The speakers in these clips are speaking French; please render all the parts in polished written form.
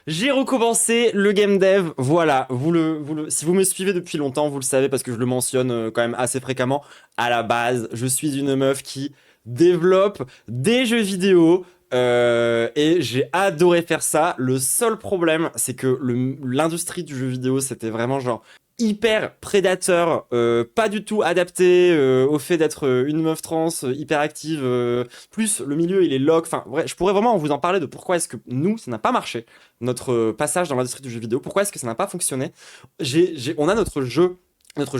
J'ai recommencé le game dev. Voilà, si vous me suivez depuis longtemps, vous le savez parce que je le mentionne quand même assez fréquemment. À la base, je suis une meuf qui développe des jeux vidéo. Et j'ai adoré faire ça. Le seul problème, c'est que l'industrie du jeu vidéo, c'était vraiment genre hyper prédateur, pas du tout adapté au fait d'être une meuf trans, hyper active. Plus le milieu, il est log. Enfin, vrai, je pourrais vraiment vous en parler de pourquoi est-ce que nous, ça n'a pas marché, notre passage dans l'industrie du jeu vidéo. Pourquoi est-ce que ça n'a pas fonctionné? On a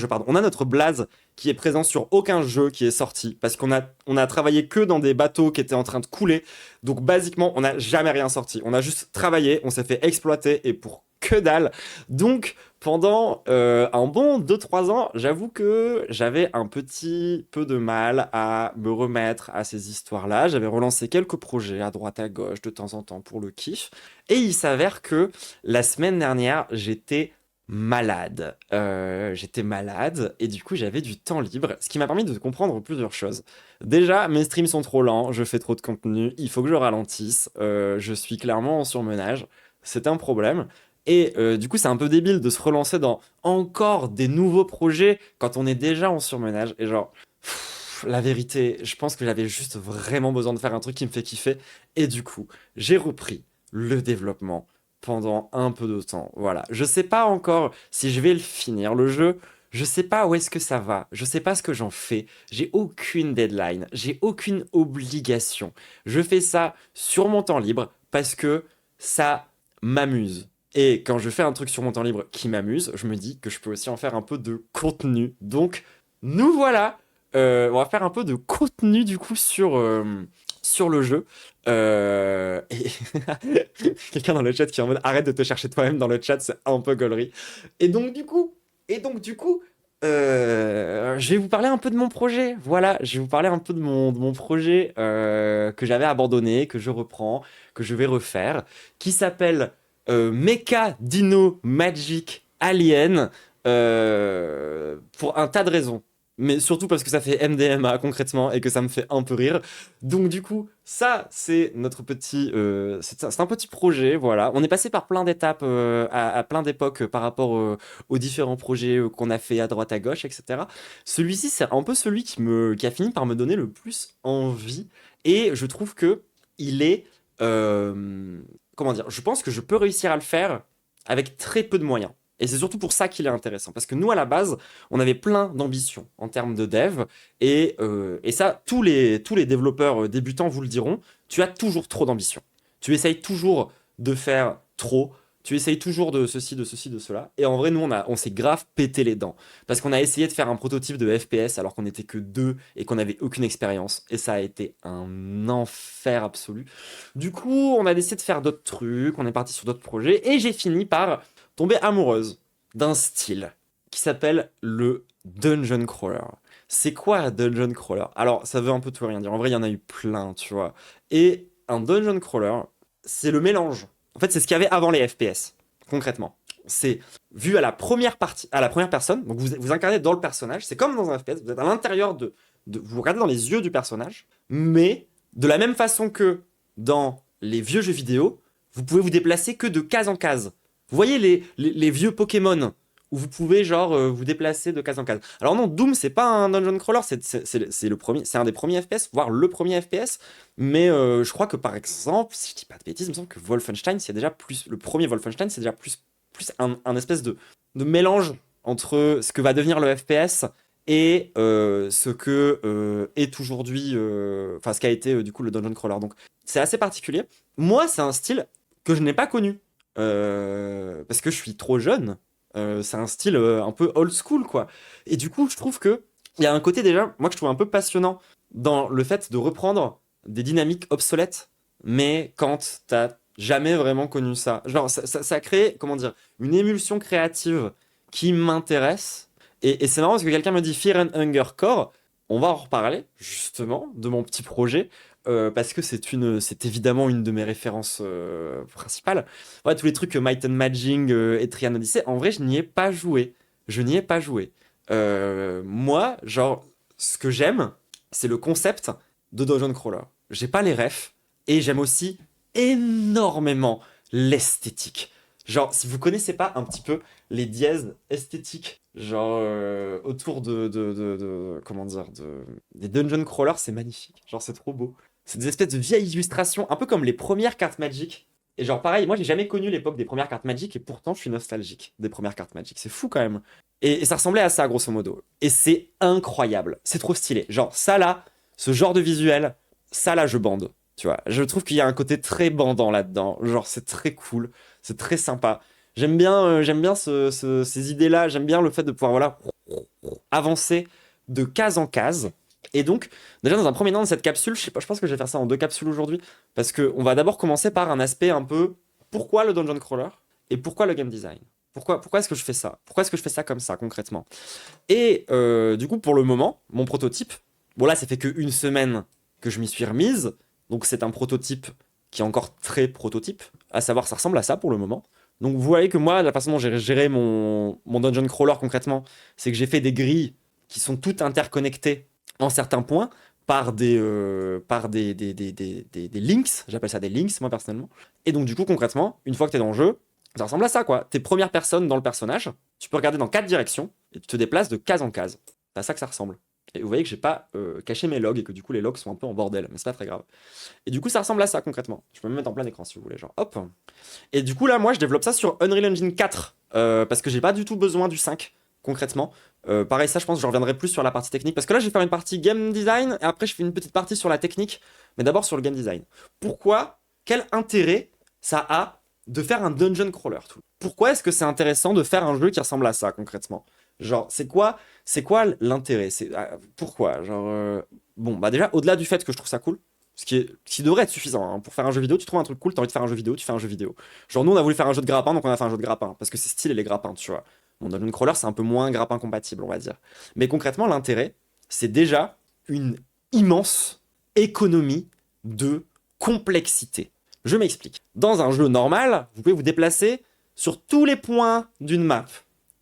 pardon, on a notre blaze qui est présent sur aucun jeu qui est sorti parce qu'on a travaillé que dans des bateaux qui étaient en train de couler. Donc, basiquement, on n'a jamais rien sorti. On a juste travaillé, on s'est fait exploiter et pour que dalle. Donc, pendant un bon 2-3 ans, j'avoue que j'avais un petit peu de mal à me remettre à ces histoires-là. J'avais relancé quelques projets à droite à gauche de temps en temps pour le kiff. Et il s'avère que la semaine dernière, j'étais malade et du coup j'avais du temps libre, ce qui m'a permis de comprendre plusieurs choses. Déjà, mes streams sont trop lents, je fais trop de contenu, il faut que je ralentisse, je suis clairement en surmenage, c'est un problème. Et du coup, c'est un peu débile de se relancer dans encore des nouveaux projets quand on est déjà en surmenage. Et genre, la vérité, je pense que j'avais juste vraiment besoin de faire un truc qui me fait kiffer. Et du coup, j'ai repris le développement pendant un peu de temps. Voilà. Je sais pas encore si je vais le finir, le jeu. Je sais pas où est-ce que ça va. Je sais pas ce que j'en fais. J'ai aucune deadline. J'ai aucune obligation. Je fais ça sur mon temps libre parce que ça m'amuse. Et quand je fais un truc sur mon temps libre qui m'amuse, je me dis que je peux aussi en faire un peu de contenu. Donc, nous voilà. On va faire un peu de contenu du coup sur le jeu. Et quelqu'un dans le chat qui est en mode arrête de te chercher toi-même dans le chat, c'est un peu gaulerie. Et donc du coup, je vais vous parler un peu de mon projet. Voilà, je vais vous parler un peu de mon projet que j'avais abandonné, que je reprends, que je vais refaire, qui s'appelle Mecha Dino Magic Alien pour un tas de raisons. Mais surtout parce que ça fait MDMA concrètement et que ça me fait un peu rire. Donc du coup, ça c'est notre petit, c'est un petit projet, voilà. On est passé par plein d'étapes, à plein d'époques par rapport aux différents projets qu'on a fait à droite à gauche, etc. Celui-ci c'est un peu celui qui a fini par me donner le plus envie et je trouve que il est, comment dire, je pense que je peux réussir à le faire avec très peu de moyens. Et c'est surtout pour ça qu'il est intéressant. Parce que nous, à la base, on avait plein d'ambitions en termes de dev. Et ça, tous les développeurs débutants vous le diront, tu as toujours trop d'ambition. Tu essayes toujours de faire trop. Tu essayes toujours de ceci, de ceci, de cela. Et en vrai, nous, on s'est grave pété les dents. Parce qu'on a essayé de faire un prototype de FPS alors qu'on n'était que deux et qu'on n'avait aucune expérience. Et ça a été un enfer absolu. Du coup, on a décidé de faire d'autres trucs. On est parti sur d'autres projets. Et j'ai fini par tomber amoureuse d'un style qui s'appelle le dungeon crawler. C'est quoi un dungeon crawler? Alors, ça veut un peu tout et rien dire. En vrai, il y en a eu plein, tu vois. Et un dungeon crawler, c'est le mélange. En fait, c'est ce qu'il y avait avant les FPS, concrètement. C'est vu à la première partie, à la première personne. Donc, vous incarnez dans le personnage. C'est comme dans un FPS. Vous êtes à l'intérieur vous regardez dans les yeux du personnage, mais de la même façon que dans les vieux jeux vidéo, vous pouvez vous déplacer que de case en case. Vous voyez les vieux Pokémon où vous pouvez genre vous déplacer de case en case. Alors non, Doom c'est pas un dungeon crawler, c'est le premier, c'est un des premiers FPS, voire le premier FPS. Mais je crois que par exemple, si je dis pas de bêtises, il me semble que Wolfenstein c'est déjà plus le premier Wolfenstein c'est déjà plus un espèce de mélange entre ce que va devenir le FPS et ce que est aujourd'hui, enfin ce qu'a été du coup le dungeon crawler. Donc c'est assez particulier. Moi, c'est un style que je n'ai pas connu parce que je suis trop jeune. C'est un style un peu old school, quoi. Et du coup, je trouve que il y a un côté déjà, moi que je trouve un peu passionnant dans le fait de reprendre des dynamiques obsolètes, mais quand t'as jamais vraiment connu ça. Genre, ça crée, comment dire, une émulsion créative qui m'intéresse. Et c'est marrant parce que quelqu'un me dit Fear and Hunger Core. On va en reparler, justement, de mon petit projet parce que c'est évidemment une de mes références principales. Ouais, tous les trucs Might and Magic et Trian Odyssey, en vrai, je n'y ai pas joué. Je n'y ai pas joué. Moi, genre, ce que j'aime, c'est le concept de Dungeon Crawler. J'ai pas les refs, et j'aime aussi énormément l'esthétique. Genre, si vous connaissez pas un petit peu les dièses esthétiques, genre autour comment dire, des dungeon crawlers, c'est magnifique. Genre, c'est trop beau. C'est des espèces de vieilles illustrations, un peu comme les premières cartes Magic. Et genre, pareil, moi, j'ai jamais connu l'époque des premières cartes Magic, et pourtant, je suis nostalgique des premières cartes Magic. C'est fou quand même. Et ça ressemblait à ça, grosso modo. Et c'est incroyable. C'est trop stylé. Genre, ça là, ce genre de visuel, ça là, je bande. Tu vois, je trouve qu'il y a un côté très bandant là-dedans. Genre, c'est très cool, c'est très sympa. J'aime bien ces idées-là. J'aime bien le fait de pouvoir voilà avancer de case en case. Et donc, déjà dans un premier temps de cette capsule, je sais pas, je pense que je vais faire ça en deux capsules aujourd'hui, parce que on va d'abord commencer par un aspect un peu pourquoi le dungeon crawler et pourquoi le game design. Pourquoi est-ce que je fais ça? Pourquoi est-ce que je fais ça comme ça concrètement? Et du coup, pour le moment, mon prototype, bon là, ça fait qu'une semaine que je m'y suis remise, donc c'est un prototype qui est encore très prototype, à savoir, ça ressemble à ça pour le moment. Donc vous voyez que moi, la façon dont j'ai géré mon dungeon crawler concrètement, c'est que j'ai fait des grilles qui sont toutes interconnectées en certains points par des links, j'appelle ça des links moi personnellement. Et donc du coup concrètement, une fois que tu es dans le jeu, ça ressemble à ça quoi. T'es première personne dans le personnage, tu peux regarder dans quatre directions et tu te déplaces de case en case. C'est à ça que ça ressemble. Et vous voyez que j'ai pas caché mes logs et que du coup les logs sont un peu en bordel, mais c'est pas très grave. Et du coup ça ressemble à ça concrètement. Je peux me mettre en plein écran si vous voulez, genre hop. Et du coup là moi je développe ça sur Unreal Engine 4 parce que j'ai pas du tout besoin du 5 concrètement. Pareil ça je pense que je reviendrai plus sur la partie technique parce que là je vais faire une partie game design et après je fais une petite partie sur la technique, mais d'abord sur le game design. Pourquoi? Quel intérêt ça a de faire un dungeon crawler tout? Pourquoi est-ce que c'est intéressant de faire un jeu qui ressemble à ça concrètement? Genre c'est quoi l'intérêt? Pourquoi? Genre bon bah déjà au-delà du fait que je trouve ça cool, ce qui devrait être suffisant hein. Pour faire un jeu vidéo, tu trouves un truc cool, t'as envie de faire un jeu vidéo, tu fais un jeu vidéo. Genre nous on a voulu faire un jeu de grappin, donc on a fait un jeu de grappin parce que c'est stylé les grappins, tu vois. Mon dungeon crawler c'est un peu moins grappin compatible, on va dire. Mais concrètement l'intérêt, c'est déjà une immense économie de complexité. Je m'explique. Dans un jeu normal, vous pouvez vous déplacer sur tous les points d'une map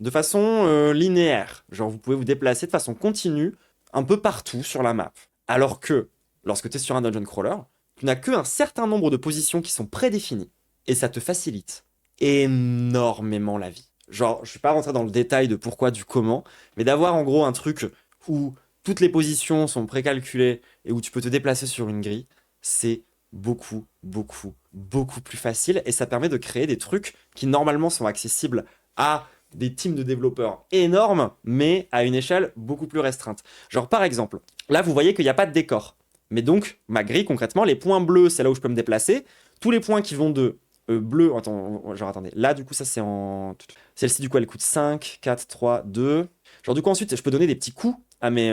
de façon linéaire. Genre vous pouvez vous déplacer de façon continue un peu partout sur la map. Alors que lorsque tu es sur un dungeon crawler, tu n'as qu'un certain nombre de positions qui sont prédéfinies. Et ça te facilite énormément la vie. Genre, je ne suis pas rentré dans le détail de pourquoi, du comment, mais d'avoir en gros un truc où toutes les positions sont précalculées et où tu peux te déplacer sur une grille, c'est beaucoup plus facile et ça permet de créer des trucs qui normalement sont accessibles à des teams de développeurs énormes, mais à une échelle beaucoup plus restreinte. Genre par exemple, là vous voyez qu'il n'y a pas de décor. Mais donc, ma grille, concrètement, les points bleus, c'est là où je peux me déplacer. Tous les points qui vont de bleu... Attends, genre, attendez. Là, du coup, ça, c'est en... Celle-ci, du coup, elle coûte 5, 4, 3, 2. Genre, du coup, ensuite, je peux donner des petits coups à mes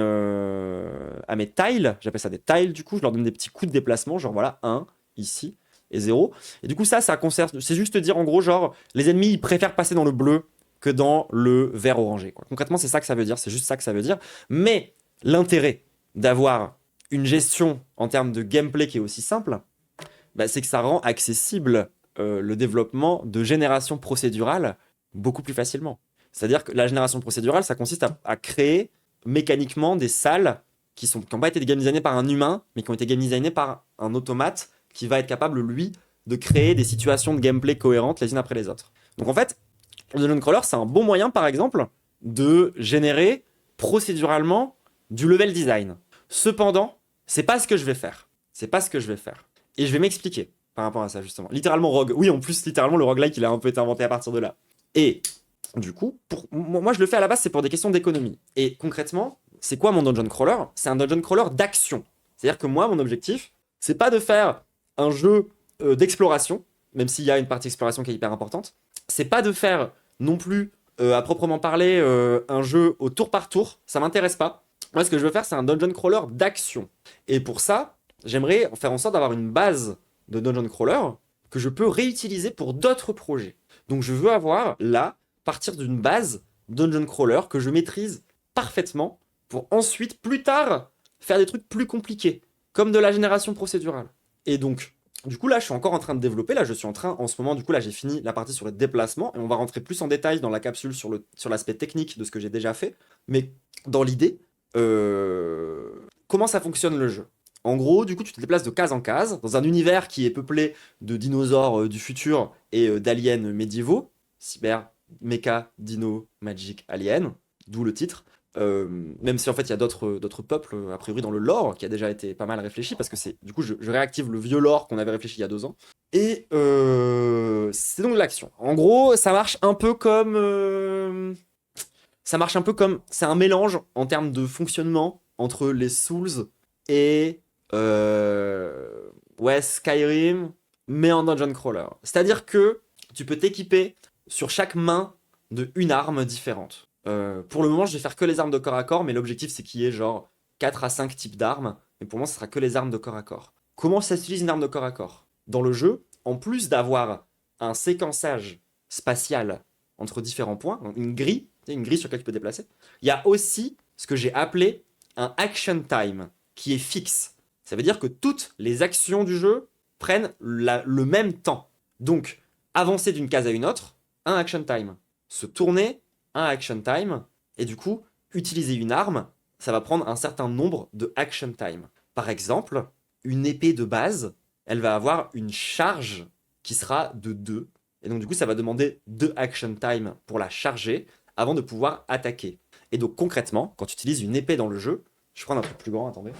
tiles. J'appelle ça des tiles, du coup. Je leur donne des petits coups de déplacement. Genre, voilà, 1, ici, et 0. Et du coup, ça conserve... C'est juste dire, en gros, genre, les ennemis, ils préfèrent passer dans le bleu que dans le vert orangé, quoi. Concrètement, c'est ça que ça veut dire. C'est juste ça que ça veut dire. Mais l'intérêt d'avoir une gestion en termes de gameplay qui est aussi simple, bah, c'est que ça rend accessible le développement de génération procédurale beaucoup plus facilement. C'est-à-dire que la génération procédurale, ça consiste à créer mécaniquement des salles qui n'ont pas été game designées par un humain, mais qui ont été game designées par un automate qui va être capable, lui, de créer des situations de gameplay cohérentes les unes après les autres. Donc en fait, le Dungeon Crawler, c'est un bon moyen, par exemple, de générer procéduralement du level design. Cependant, c'est pas ce que je vais faire. C'est pas ce que je vais faire. Et je vais m'expliquer par rapport à ça, justement. Littéralement rogue. Oui, en plus, littéralement, le roguelike, il a un peu été inventé à partir de là. Et du coup, moi, je le fais à la base, c'est pour des questions d'économie. Et concrètement, c'est quoi mon dungeon crawler? C'est un dungeon crawler d'action. C'est-à-dire que moi, mon objectif, c'est pas de faire un jeu d'exploration, même s'il y a une partie exploration qui est hyper importante. C'est pas de faire non plus, à proprement parler, un jeu au tour par tour. Ça m'intéresse pas. Moi, ce que je veux faire, c'est un dungeon crawler d'action. Et pour ça, j'aimerais faire en sorte d'avoir une base de dungeon crawler que je peux réutiliser pour d'autres projets. Donc, je veux avoir, là, partir d'une base dungeon crawler que je maîtrise parfaitement pour ensuite, plus tard, faire des trucs plus compliqués, comme de la génération procédurale. Et donc, du coup, là, je suis encore en train de développer. Là, je suis en train, en ce moment, du coup, là, j'ai fini la partie sur le déplacement et on va rentrer plus en détail dans la capsule sur l'aspect technique de ce que j'ai déjà fait. Mais dans l'idée, comment ça fonctionne le jeu? En gros, du coup, tu te déplaces de case en case dans un univers qui est peuplé de dinosaures du futur et d'aliens médiévaux, cyber, mecha, dino, magic, alien, d'où le titre. Même si en fait il y a d'autres peuples a priori dans le lore qui a déjà été pas mal réfléchi parce que c'est du coup je réactive le vieux lore qu'on avait réfléchi il y a 2 ans et c'est donc l'action. En gros ça marche un peu comme c'est un mélange en termes de fonctionnement entre les Souls et ouais Skyrim mais en dungeon crawler. C'est-à-dire que tu peux t'équiper sur chaque main de une arme différente. Pour le moment, je vais faire que les armes de corps à corps, mais l'objectif c'est qu'il y ait genre 4 à 5 types d'armes. Mais pour moi, ce sera que les armes de corps à corps. Comment ça s'utilise une arme de corps à corps? Dans le jeu, en plus d'avoir un séquençage spatial entre différents points, une grille sur laquelle tu peux déplacer, il y a aussi ce que j'ai appelé un action time qui est fixe. Ça veut dire que toutes les actions du jeu prennent le même temps. Donc, avancer d'une case à une autre, un action time. Se tourner, un action time. Et du coup, utiliser une arme, ça va prendre un certain nombre de action time. Par exemple, une épée de base, elle va avoir une charge qui sera de 2. Et donc, du coup, ça va demander 2 action time pour la charger avant de pouvoir attaquer. Et donc, concrètement, quand tu utilises une épée dans le jeu, je prends un truc plus grand, attendez.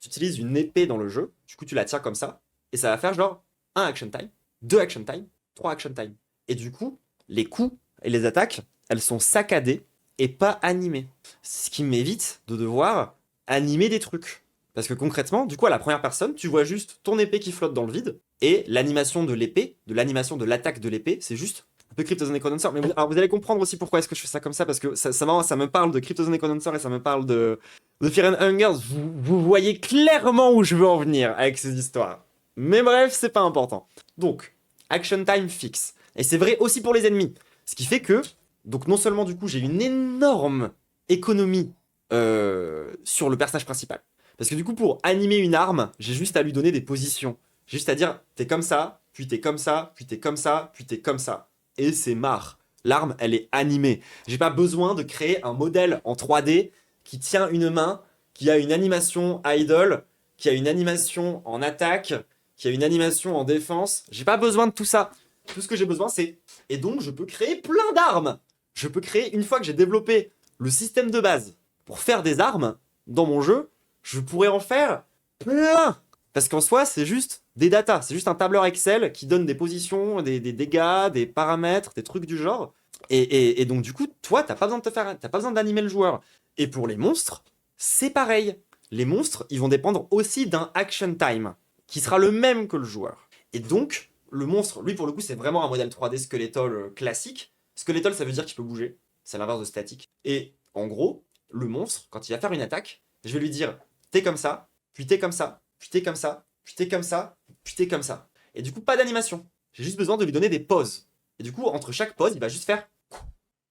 Tu utilises une épée dans le jeu, du coup, tu la tiens comme ça, et ça va faire genre 1 action time, 2 action time, 3 action time. Et du coup, les coups et les attaques, elles sont saccadées et pas animées. Ce qui m'évite de devoir animer des trucs. Parce que concrètement, du coup, à la première personne, tu vois juste ton épée qui flotte dans le vide, et l'animation de l'épée, de l'animation de l'attaque de l'épée, c'est juste un peu Cryptozoan Necrodancer. Mais alors vous allez comprendre aussi pourquoi est-ce que je fais ça comme ça, parce que ça me parle de Cryptozoan Necrodancer et ça me parle de Fear and Hunger. Vous voyez clairement où je veux en venir avec ces histoires. Mais bref, c'est pas important. Donc, action time fixe. Et c'est vrai aussi pour les ennemis. Ce qui fait que, donc non seulement du coup j'ai une énorme économie sur le personnage principal, parce que du coup pour animer une arme, j'ai juste à lui donner des positions. J'ai juste à dire t'es comme ça, puis t'es comme ça, puis t'es comme ça, puis t'es comme ça. Et c'est marre. L'arme, elle est animée. J'ai pas besoin de créer un modèle en 3D qui tient une main, qui a une animation idle, qui a une animation en attaque, qui a une animation en défense. J'ai pas besoin de tout ça. Tout ce que j'ai besoin, c'est... Et donc, je peux créer plein d'armes. Je peux créer, une fois que j'ai développé le système de base pour faire des armes dans mon jeu, je pourrais en faire plein. Parce qu'en soi, c'est juste des datas. C'est juste un tableur Excel qui donne des positions, des dégâts, des paramètres, des trucs du genre. Et donc, du coup, toi, t'as pas besoin d'animer le joueur. Et pour les monstres, c'est pareil. Les monstres, ils vont dépendre aussi d'un action time qui sera le même que le joueur. Et donc, le monstre, lui, pour le coup, c'est vraiment un modèle 3D skeletal classique. Skeletal, ça veut dire qu'il peut bouger. C'est l'inverse de statique. Et en gros, le monstre, quand il va faire une attaque, je vais lui dire t'es comme ça, puis t'es comme ça, puis t'es comme ça, puis t'es comme ça, puis t'es comme ça. Et du coup, pas d'animation. J'ai juste besoin de lui donner des pauses. Et du coup, entre chaque pause, il va juste faire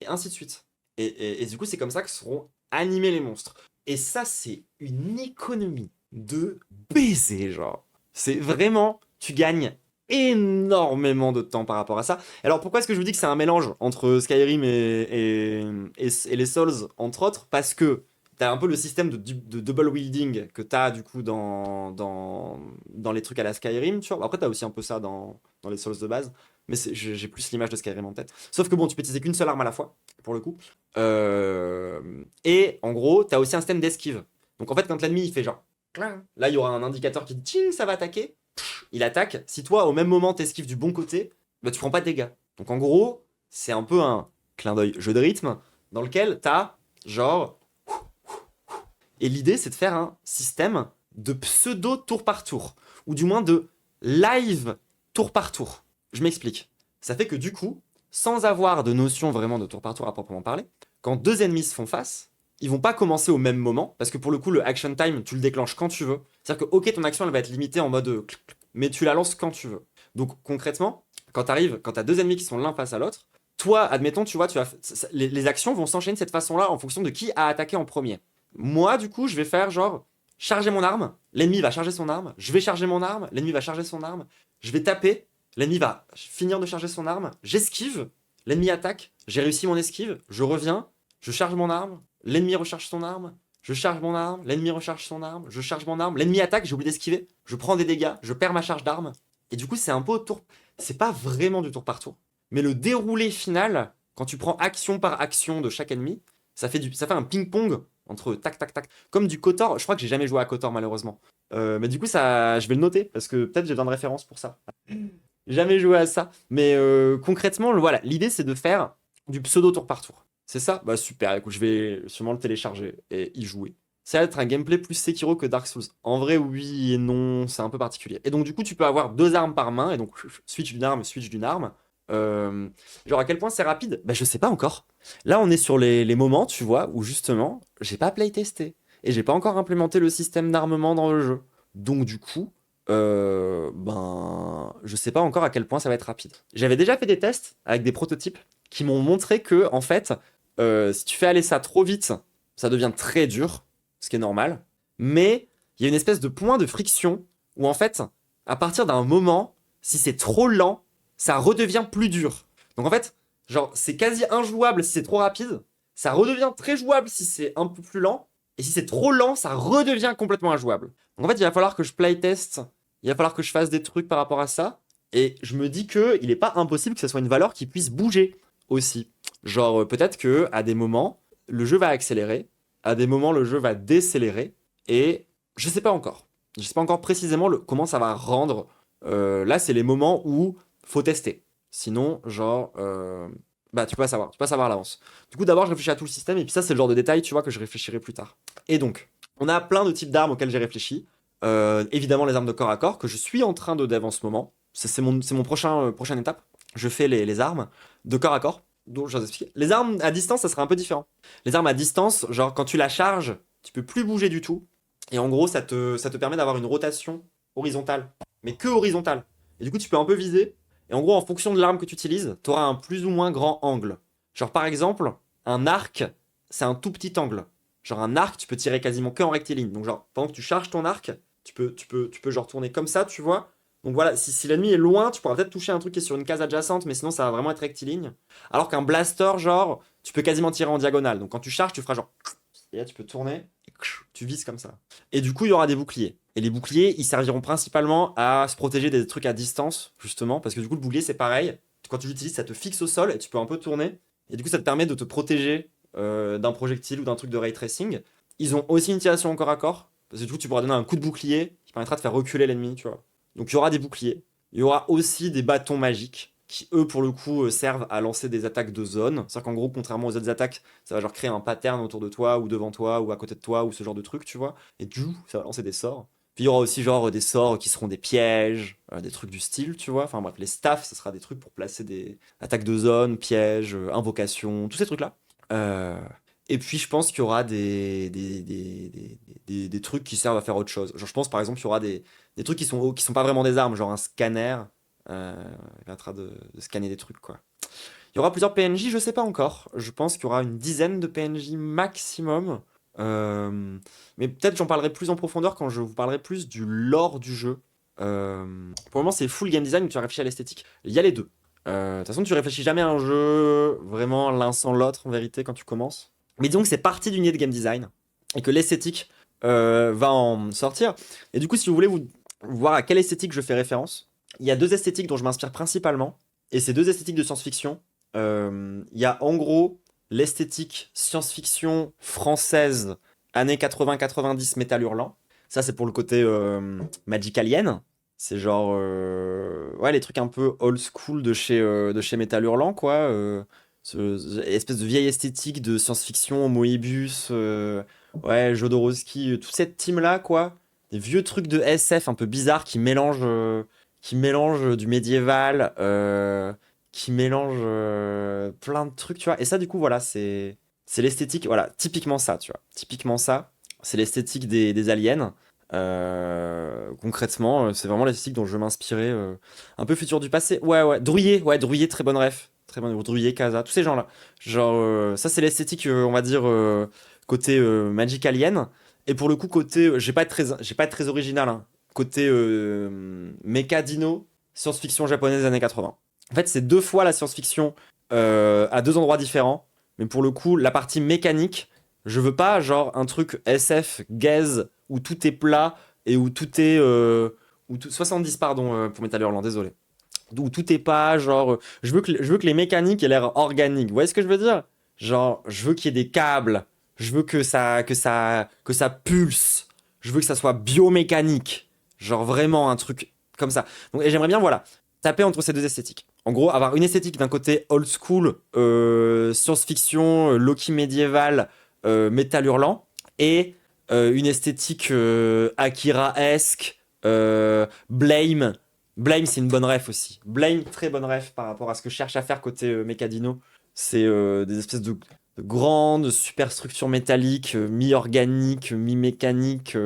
et ainsi de suite. Et du coup, c'est comme ça que seront animés les monstres. Et ça, c'est une économie de baiser, genre. C'est vraiment, tu gagnes énormément de temps par rapport à ça. Alors pourquoi est-ce que je vous dis que c'est un mélange entre Skyrim et les Souls, entre autres? Parce que t'as un peu le système de double wielding que t'as du coup dans les trucs à la Skyrim, tu vois. Après, t'as aussi un peu ça dans les Souls de base, mais j'ai plus l'image de Skyrim en tête. Sauf que bon, tu peux utiliser qu'une seule arme à la fois, pour le coup. Et en gros, t'as aussi un système d'esquive. Donc en fait, quand l'ennemi il fait genre, là il y aura un indicateur qui dit, Tching, ça va attaquer. Il attaque. Si toi, au même moment, t'esquives du bon côté, bah, tu prends pas de dégâts. Donc en gros, c'est un peu un clin d'œil jeu de rythme dans lequel t'as genre. Et l'idée, c'est de faire un système de pseudo tour par tour, ou du moins de live tour par tour. Je m'explique. Ça fait que du coup, sans avoir de notion vraiment de tour par tour à proprement parler, quand deux ennemis se font face, ils vont pas commencer au même moment, parce que pour le coup, le action time, tu le déclenches quand tu veux. C'est-à-dire que, ok, ton action, elle va être limitée en mode mais tu la lances quand tu veux. Donc concrètement, quand t'as deux ennemis qui sont l'un face à l'autre, toi, admettons, tu vois, les actions vont s'enchaîner de cette façon-là en fonction de qui a attaqué en premier. Moi, du coup, je vais faire genre charger mon arme, l'ennemi va charger son arme, je vais charger mon arme, l'ennemi va charger son arme, je vais taper, l'ennemi va finir de charger son arme, j'esquive, l'ennemi attaque, j'ai réussi mon esquive, je reviens, je charge mon arme, l'ennemi recharge son arme, je charge mon arme, l'ennemi recharge son arme, je charge mon arme, l'ennemi attaque, j'ai oublié d'esquiver, je prends des dégâts, je perds ma charge d'arme. Et du coup, c'est un peu au tour. c'est pas vraiment du tour par tour. Mais le déroulé final, quand tu prends action par action de chaque ennemi, ça fait un ping-pong entre tac, tac, tac. Comme du KOTOR. Je crois que j'ai jamais joué à KOTOR, malheureusement. Mais du coup, ça, je vais le noter, parce que peut-être j'ai besoin de références pour ça. Jamais joué à ça. Mais concrètement, voilà, l'idée, c'est de faire du pseudo tour par tour. C'est ça? Bah super, écoute, je vais sûrement le télécharger et y jouer. Ça va être un gameplay plus Sekiro que Dark Souls. En vrai, oui et non, c'est un peu particulier. Et donc, du coup, tu peux avoir deux armes par main, et donc, switch d'une arme, switch d'une arme. Euh, genre, à quel point c'est rapide? Bah, je sais pas encore. Là, on est sur les moments, tu vois, où justement, j'ai pas playtesté. Et j'ai pas encore implémenté le système d'armement dans le jeu. Donc, du coup, ben, je sais pas encore à quel point ça va être rapide. J'avais déjà fait des tests avec des prototypes qui m'ont montré que, en fait, si tu fais aller ça trop vite, ça devient très dur, ce qui est normal. Mais il y a une espèce de point de friction où, en fait, à partir d'un moment, si c'est trop lent, ça redevient plus dur. Donc, en fait, genre, c'est quasi injouable si c'est trop rapide. Ça redevient très jouable si c'est un peu plus lent. Et si c'est trop lent, ça redevient complètement injouable. Donc, en fait, il va falloir que je playtest. Il va falloir que je fasse des trucs par rapport à ça. Et je me dis que il n'est pas impossible que ce soit une valeur qui puisse bouger aussi. Genre, peut-être que à des moments, le jeu va accélérer, à des moments, le jeu va décélérer, et je sais pas encore. Je sais pas encore précisément comment ça va rendre. Là, c'est les moments où faut tester. Sinon, genre, bah, tu peux pas savoir à l'avance. Du coup, d'abord, je réfléchis à tout le système, et puis ça, c'est le genre de détail, tu vois, que je réfléchirai plus tard. Et donc, on a plein de types d'armes auxquelles j'ai réfléchi. Évidemment, les armes de corps à corps, que je suis en train de dev en ce moment. C'est mon prochaine étape. Je fais les armes de corps à corps. Donc, je vais vous expliquer. Les armes à distance, ça sera un peu différent. Les armes à distance, genre quand tu la charges, tu peux plus bouger du tout. Et en gros, ça te permet d'avoir une rotation horizontale. Mais que horizontale. Et du coup, tu peux un peu viser. Et en gros, en fonction de l'arme que tu utilises, tu auras un plus ou moins grand angle. Genre par exemple, un arc, c'est un tout petit angle. Genre un arc, tu peux tirer quasiment que en rectiligne. Donc genre, pendant que tu charges ton arc, tu peux genre tourner comme ça, tu vois. Donc voilà, si l'ennemi est loin, tu pourras peut-être toucher un truc qui est sur une case adjacente, mais sinon ça va vraiment être rectiligne. Alors qu'un blaster, genre, tu peux quasiment tirer en diagonale. Donc quand tu charges, tu feras genre. Et là, tu peux tourner et tu vises comme ça. Et du coup, il y aura des boucliers. Et les boucliers, ils serviront principalement à se protéger des trucs à distance, justement, parce que du coup, le bouclier, c'est pareil. Quand tu l'utilises, ça te fixe au sol et tu peux un peu tourner. Et du coup, ça te permet de te protéger d'un projectile ou d'un truc de ray tracing. Ils ont aussi une tiration au corps à corps, parce que du coup, tu pourras donner un coup de bouclier qui permettra de faire reculer l'ennemi, tu vois. Donc, il y aura des boucliers. Il y aura aussi des bâtons magiques qui, eux, pour le coup, servent à lancer des attaques de zone. C'est-à-dire qu'en gros, contrairement aux autres attaques, ça va genre créer un pattern autour de toi, ou devant toi, ou à côté de toi, ou ce genre de truc, tu vois. Et du coup, ça va lancer des sorts. Puis il y aura aussi genre des sorts qui seront des pièges, des trucs du style, tu vois. Enfin bref, les staffs, ce sera des trucs pour placer des attaques de zone, pièges, invocations, tous ces trucs-là. Euh, et puis je pense qu'il y aura des trucs qui servent à faire autre chose. Genre je pense par exemple qu'il y aura des trucs qui sont pas vraiment des armes, genre un scanner qui permettra de scanner des trucs, quoi. Il y aura plusieurs PNJ, je sais pas encore. Je pense qu'il y aura une dizaine de PNJ maximum. Euh, mais peut-être j'en parlerai plus en profondeur quand je vous parlerai plus du lore du jeu. Pour le moment, c'est full game design où tu réfléchis à l'esthétique. Il y a les deux. De toute façon, tu réfléchis jamais à un jeu vraiment l'un sans l'autre en vérité quand tu commences. Mais disons que c'est partie d'une idée de game design et que l'esthétique va en sortir. Et du coup, si vous voulez vous voir à quelle esthétique je fais référence, il y a deux esthétiques dont je m'inspire principalement. Et ces deux esthétiques de science-fiction, il y a en gros l'esthétique science-fiction française années 80-90 métal hurlant. Ça, c'est pour le côté Magic Alien. C'est genre, ouais, les trucs un peu old school de chez Metal Hurlant, quoi. Espèce de vieille esthétique de science-fiction, Moebius, ouais, Jodorowsky, toute cette team-là, quoi. Des vieux trucs de SF un peu bizarres qui mélangent du médiéval, qui mélangent plein de trucs, tu vois. Et ça, du coup, voilà, c'est l'esthétique, voilà, typiquement ça, tu vois. Typiquement ça, c'est l'esthétique des aliens. Concrètement, c'est vraiment l'esthétique dont je veux m'inspirer. Un peu futur du passé. Ouais, Drouillet, très bonne ref. Très bonne, Drouillet, Casa, tous ces gens-là. Genre, ça, c'est l'esthétique, on va dire, côté Magic Alien. Et pour le coup, côté, j'ai pas être très original, hein. Côté Mecha Dino, science-fiction japonaise des années 80. En fait, c'est deux fois la science-fiction à deux endroits différents. Mais pour le coup, la partie mécanique, je veux pas genre un truc SF gaze où tout est plat et où tout est 70 pardon pour Metal Hurlant, désolé. où tout est pas genre je veux que les mécaniques aient l'air organiques. Vous voyez ce que je veux dire? Genre je veux qu'il y ait des câbles, je veux que ça pulse, je veux que ça soit biomécanique. Genre vraiment un truc comme ça. Donc et j'aimerais bien voilà, taper entre ces deux esthétiques. En gros, avoir une esthétique d'un côté old school, science-fiction, Loki médiéval, métal hurlant, et une esthétique Akira-esque, Blame. Blame, c'est une bonne ref aussi. Blame, très bonne ref par rapport à ce que je cherche à faire côté Mécadino. C'est des espèces de grandes superstructures métalliques, mi-organiques, mi-mécaniques.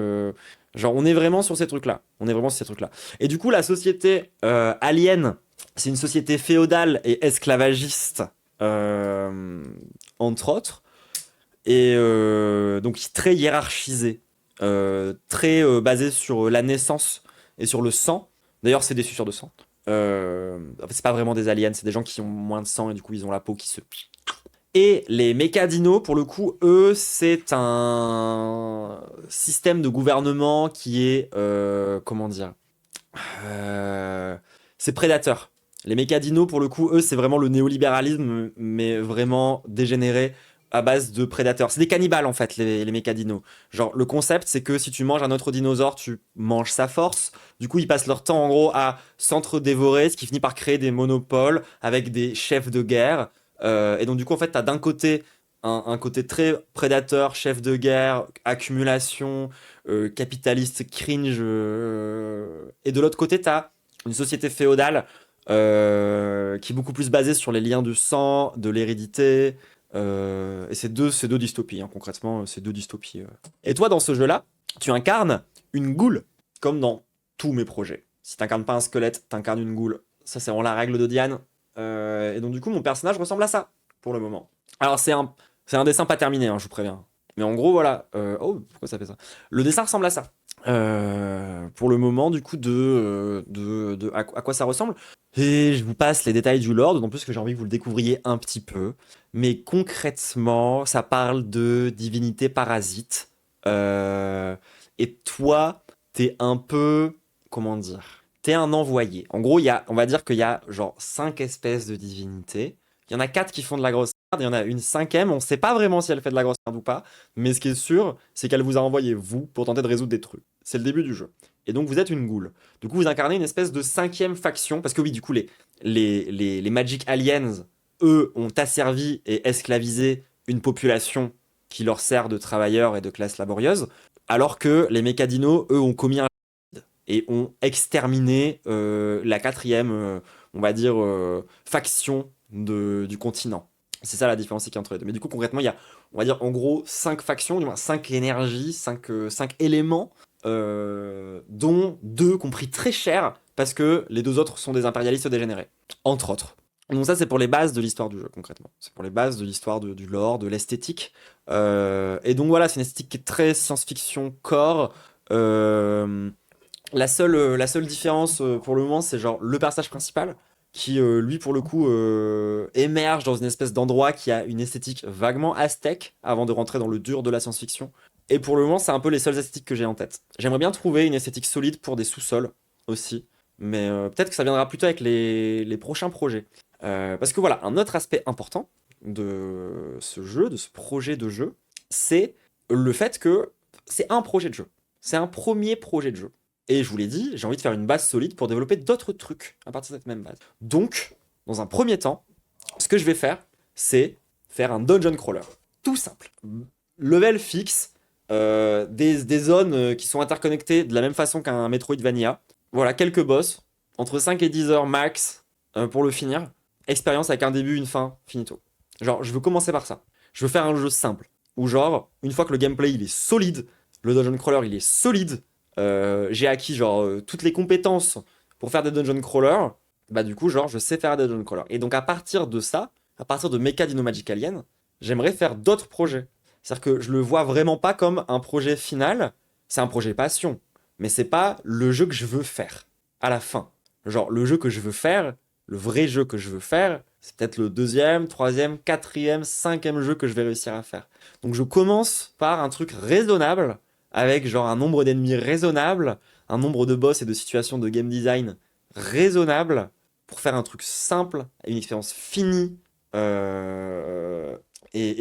Genre, on est vraiment sur ces trucs-là. On est vraiment sur ces trucs-là. Et du coup, la société Alien, c'est une société féodale et esclavagiste, euh, entre autres. Et donc, très hiérarchisée. Très basée sur la naissance et sur le sang. D'ailleurs, c'est des suceurs de sang. En fait, c'est pas vraiment des aliens, c'est des gens qui ont moins de sang et du coup, ils ont la peau qui se. Et les mécadinos, pour le coup, eux, c'est un système de gouvernement qui est. Comment dire C'est prédateur. Les mécadinos, pour le coup, eux, c'est vraiment le néolibéralisme, mais vraiment dégénéré à base de prédateurs. C'est des cannibales, en fait, les mécadinos. Genre, le concept, c'est que si tu manges un autre dinosaure, tu manges sa force. Du coup, ils passent leur temps, en gros, à s'entre-dévorer, ce qui finit par créer des monopoles avec des chefs de guerre. Et donc, du coup, en fait, t'as d'un côté un côté très prédateur, chef de guerre, accumulation, capitaliste, cringe. Et de l'autre côté, t'as une société féodale qui est beaucoup plus basée sur les liens du sang, de l'hérédité. Et c'est deux dystopies, hein, concrètement, c'est deux dystopies. Et toi, dans ce jeu-là, tu incarnes une goule, comme dans tous mes projets. Si t'incarnes pas un squelette, t'incarnes une goule. Ça, c'est vraiment la règle de Diane. Et donc, du coup, mon personnage ressemble à ça, pour le moment. Alors, c'est un dessin pas terminé, hein, je vous préviens. Mais en gros, voilà. Oh, pourquoi ça fait ça? Le dessin ressemble à ça. Pour le moment, du coup, à quoi ça ressemble. Et je vous passe les détails du lore, d'autant plus que j'ai envie que vous le découvriez un petit peu. Mais concrètement, ça parle de divinité parasite. Euh, et toi, t'es un peu. Comment dire? T'es un envoyé. En gros, on va dire qu'il y a genre 5 espèces de divinités. Il y en a 4 qui font de la grosse merde, il y en a une cinquième, on sait pas vraiment si elle fait de la grosse merde ou pas, mais ce qui est sûr, c'est qu'elle vous a envoyé vous pour tenter de résoudre des trucs. C'est le début du jeu. Et donc vous êtes une goule. Du coup, vous incarnez une espèce de cinquième faction, parce que oui, du coup, les Magic Aliens, eux, ont asservi et esclavisé une population qui leur sert de travailleurs et de classe laborieuse, alors que les Mécadinos, eux, ont commis un et ont exterminé la quatrième, on va dire, faction du continent. C'est ça la différence qu'il y a entre les deux. Mais du coup, concrètement, il y a, on va dire, en gros, 5 factions, du moins 5 énergies, cinq éléments, dont 2 compris très cher, parce que les 2 autres sont des impérialistes dégénérés, entre autres. Donc ça, c'est pour les bases de l'histoire du jeu, concrètement. C'est pour les bases de l'histoire du lore, de l'esthétique. Et donc voilà, c'est une esthétique qui est très science-fiction core. La seule différence pour le moment, c'est genre le personnage principal qui, lui, pour le coup, émerge dans une espèce d'endroit qui a une esthétique vaguement aztèque avant de rentrer dans le dur de la science-fiction. Et pour le moment, c'est un peu les seules esthétiques que j'ai en tête. J'aimerais bien trouver une esthétique solide pour des sous-sols aussi, mais peut-être que ça viendra plutôt avec les prochains projets. Parce que voilà, un autre aspect important de ce jeu, de ce projet de jeu, c'est le fait que c'est un projet de jeu. C'est un premier projet de jeu. Et je vous l'ai dit, j'ai envie de faire une base solide pour développer d'autres trucs à partir de cette même base. Donc, dans un premier temps, ce que je vais faire, c'est faire un dungeon crawler. Tout simple. Level fixe, des zones qui sont interconnectées de la même façon qu'un Metroidvania. Voilà, quelques boss, entre 5 et 10 heures max pour le finir. Expérience avec un début, une fin, finito. Genre, je veux commencer par ça. Je veux faire un jeu simple. Où genre, une fois que le gameplay il est solide, le dungeon crawler il est solide, j'ai acquis genre toutes les compétences pour faire des dungeon crawlers, bah du coup genre je sais faire des dungeon crawlers. Et donc à partir de ça, à partir de Mecha Dino Magic Alien, j'aimerais faire d'autres projets. C'est-à-dire que je le vois vraiment pas comme un projet final, c'est un projet passion, mais c'est pas le jeu que je veux faire à la fin. Genre le jeu que je veux faire, le vrai jeu que je veux faire, c'est peut-être le deuxième, troisième, quatrième, cinquième jeu que je vais réussir à faire. Donc je commence par un truc raisonnable avec genre un nombre d'ennemis raisonnable, un nombre de boss et de situations de game design raisonnable pour faire un truc simple, une expérience finie, et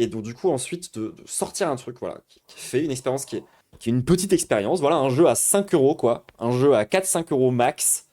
donc du coup ensuite de sortir un truc voilà, qui fait une expérience qui est une petite expérience, voilà, un jeu à 5 euros quoi, un jeu à 4-5 € max,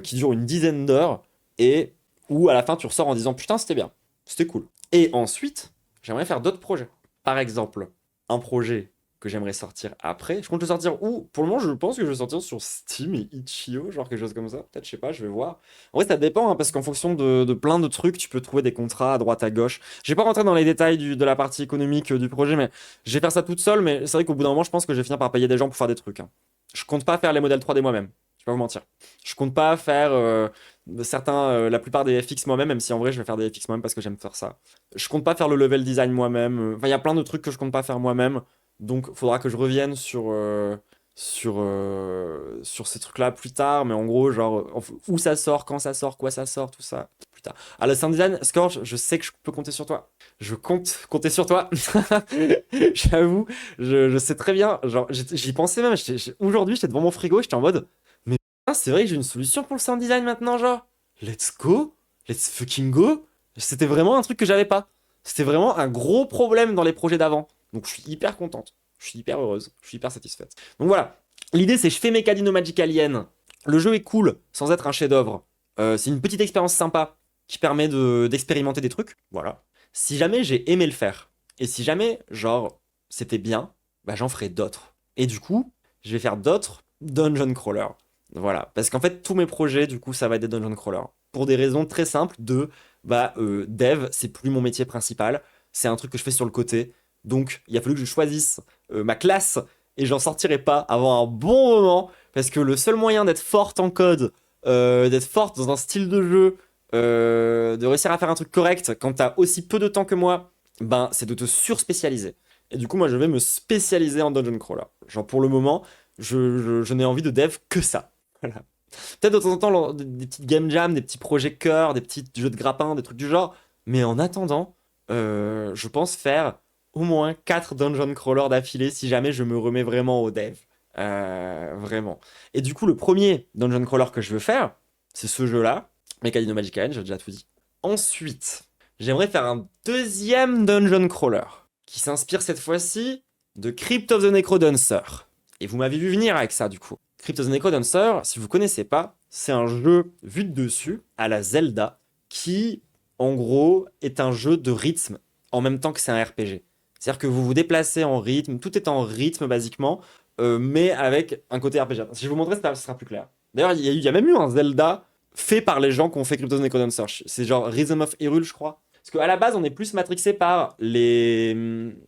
qui dure une dizaine d'heures, et où à la fin tu ressors en disant putain c'était bien, c'était cool. Et ensuite, j'aimerais faire d'autres projets. Par exemple, un projet que j'aimerais sortir après. Je compte le sortir où? Pour le moment, je pense que je vais sortir sur Steam et Itch.io, genre quelque chose comme ça. Peut-être, je sais pas, je vais voir. En vrai, ça dépend, hein, parce qu'en fonction de plein de trucs, tu peux trouver des contrats à droite, à gauche. Je vais pas rentrer dans les détails de la partie économique du projet, mais je vais faire ça toute seule. Mais c'est vrai qu'au bout d'un moment, je pense que je vais finir par payer des gens pour faire des trucs, hein. Je compte pas faire les modèles 3D moi-même. Je vais pas vous mentir. Je compte pas faire la plupart des FX moi-même, même si en vrai, je vais faire des FX moi-même parce que j'aime faire ça. Je compte pas faire le level design moi-même. Enfin, il y a plein de trucs que je compte pas faire moi-même. Donc, faudra que je revienne sur ces trucs-là plus tard. Mais en gros, genre, où ça sort, quand ça sort, quoi ça sort, tout ça, plus tard. Ah, le sound design, Scorch, je sais que je peux compter sur toi. Je compte compter sur toi. J'avoue, je sais très bien. Genre, j'y pensais même. Aujourd'hui, j'étais devant mon frigo, j'étais en mode, mais putain, c'est vrai que j'ai une solution pour le sound design maintenant, genre. Let's go. Let's fucking go. C'était vraiment un truc que j'avais pas. C'était vraiment un gros problème dans les projets d'avant. Donc je suis hyper contente, je suis hyper heureuse, je suis hyper satisfaite. Donc voilà, l'idée c'est je fais Mécadino Magic Alien. Le jeu est cool, sans être un chef-d'œuvre. C'est une petite expérience sympa qui permet d'expérimenter des trucs. Voilà. Si jamais j'ai aimé le faire, et si jamais, genre, c'était bien, bah j'en ferai d'autres. Et du coup, je vais faire d'autres dungeon crawlers. Voilà. Parce qu'en fait, tous mes projets, du coup, ça va être des dungeon crawlers. Pour des raisons très simples dev, c'est plus mon métier principal. C'est un truc que je fais sur le côté. Donc, il a fallu que je choisisse ma classe et j'en sortirai pas avant un bon moment parce que le seul moyen d'être forte en code, d'être forte dans un style de jeu, de réussir à faire un truc correct quand t'as aussi peu de temps que moi, ben, c'est de te surspécialiser. Et du coup, moi, je vais me spécialiser en dungeon crawler. Genre, pour le moment, je n'ai envie de dev que ça. Voilà. Peut-être de temps en temps, des petites game jams, des petits projets cœur, des petits jeux de grappin, des trucs du genre. Mais en attendant, je pense faire au moins 4 dungeon crawlers d'affilée si jamais je me remets vraiment au dev. Vraiment. Et du coup, le premier dungeon crawler que je veux faire, c'est ce jeu-là, Mécadino Magic Alien, j'ai déjà tout dit. Ensuite, j'aimerais faire un deuxième dungeon crawler qui s'inspire cette fois-ci de Crypt of the Necrodancer. Et vous m'avez vu venir avec ça, du coup. Crypt of the Necrodancer, si vous connaissez pas, c'est un jeu vu de dessus, à la Zelda, qui, en gros, est un jeu de rythme en même temps que c'est un RPG. C'est-à-dire que vous vous déplacez en rythme, tout est en rythme, basiquement, mais avec un côté RPG. Si je vous montrais, ce sera plus clair. D'ailleurs, il y a même eu un Zelda fait par les gens qui ont fait Crypt of the Necrodancer. C'est genre Rhythm of Hyrule, je crois. Parce qu'à la base, on est plus matrixé par les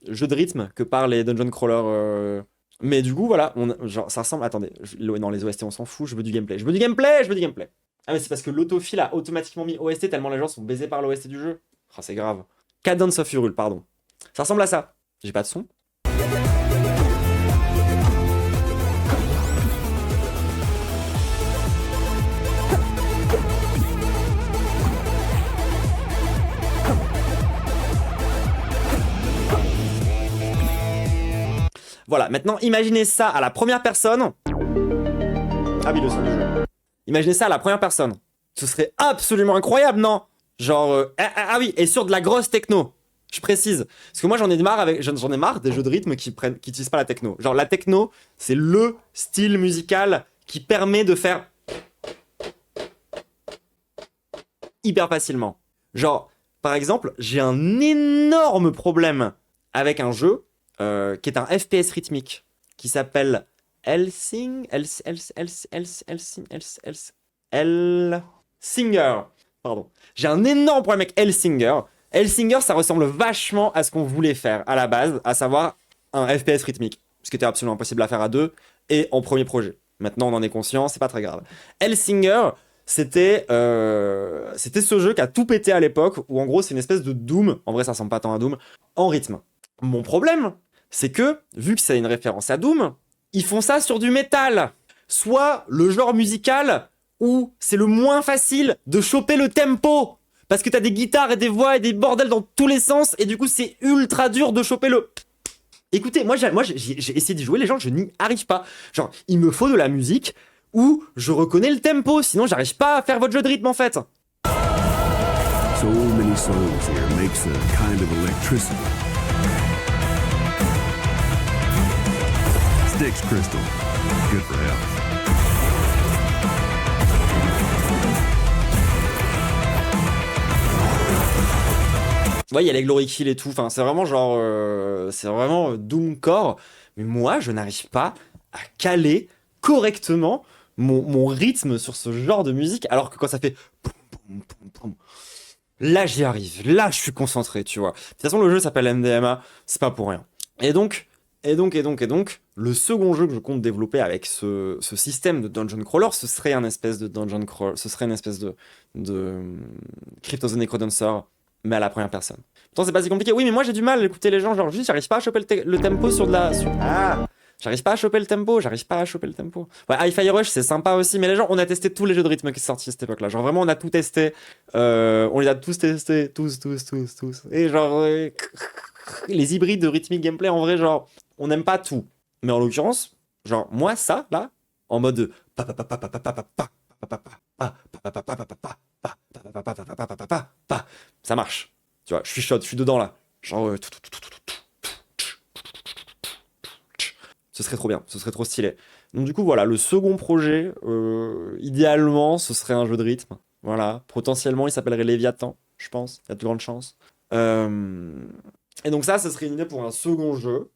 jeux de rythme que par les dungeon crawlers. Mais du coup, voilà, genre, ça ressemble. Attendez, non, les OST, on s'en fout. Je veux du gameplay. Je veux du gameplay. Je veux du gameplay. Ah, mais c'est parce que l'autofil a automatiquement mis OST tellement les gens sont baisés par l'OST du jeu. Ah, c'est grave. Cadence of Hyrule, pardon. Ça ressemble à ça. J'ai pas de son. Voilà, maintenant imaginez ça à la première personne. Ah oui, le son du jeu. Imaginez ça à la première personne. Ce serait absolument incroyable, non? Genre, ah oui, et sur de la grosse techno. Je précise. Parce que moi, j'en ai marre des jeux de rythme qui utilisent pas la techno. Genre, la techno, c'est le style musical qui permet de faire hyper facilement. Genre, par exemple, j'ai un énorme problème avec un jeu qui est un FPS rythmique qui s'appelle Hellsinger. Pardon. J'ai un énorme problème avec Hellsinger. Hellsinger, ça ressemble vachement à ce qu'on voulait faire à la base, à savoir un FPS rythmique, ce qui était absolument impossible à faire à deux et en premier projet. Maintenant, on en est conscient, c'est pas très grave. Hellsinger, c'était ce jeu qui a tout pété à l'époque, où en gros, c'est une espèce de Doom, en vrai, ça ressemble pas tant à Doom, en rythme. Mon problème, c'est que, vu que c'est une référence à Doom, ils font ça sur du métal. Soit le genre musical où c'est le moins facile de choper le tempo. Parce que t'as des guitares et des voix et des bordels dans tous les sens, et du coup c'est ultra dur de choper le... Écoutez, moi j'ai essayé d'y jouer, les gens, je n'y arrive pas. Genre, il me faut de la musique où je reconnais le tempo, sinon j'arrive pas à faire votre jeu de rythme en fait. So many souls here makes a kind of electricity. Styx crystal, good for health. Ouais, il y a les glory kills et tout. Enfin, c'est vraiment genre, c'est vraiment doomcore. Mais moi, je n'arrive pas à caler correctement mon rythme sur ce genre de musique, alors que quand ça fait poum, poum, poum, poum, là, j'y arrive. Là, je suis concentré, tu vois. De toute façon, le jeu s'appelle MDMA, c'est pas pour rien. Et donc, le second jeu que je compte développer avec ce système de dungeon crawler, ce serait un espèce de dungeon crawler, ce serait une espèce de Crypt of the Necrodancer, mais à la première personne. Pourtant, c'est pas si compliqué. Oui, mais moi, j'ai du mal à écouter les gens, genre, juste, j'arrive pas à choper le tempo sur de la... Ah, j'arrive pas à choper le tempo, Ouais, Hi-Fi Rush, c'est sympa aussi, mais les gens, on a testé tous les jeux de rythme qui sont sortis à cette époque-là. Genre, vraiment, on a tout testé. On les a tous testés, tous. Et genre, les hybrides de rythmique gameplay, en vrai, genre, on n'aime pas tout. Mais en l'occurrence, genre, moi, ça, là, en mode ça marche. Tu vois, je suis chaud, je suis dedans là. Genre, ce serait trop bien, ce serait trop stylé. Donc du coup, voilà, le second projet, idéalement, ce serait un jeu de rythme. Voilà, potentiellement, il s'appellerait Léviathan, je pense. Il y a de grandes chances. Et donc ça, ce serait une idée pour un second jeu,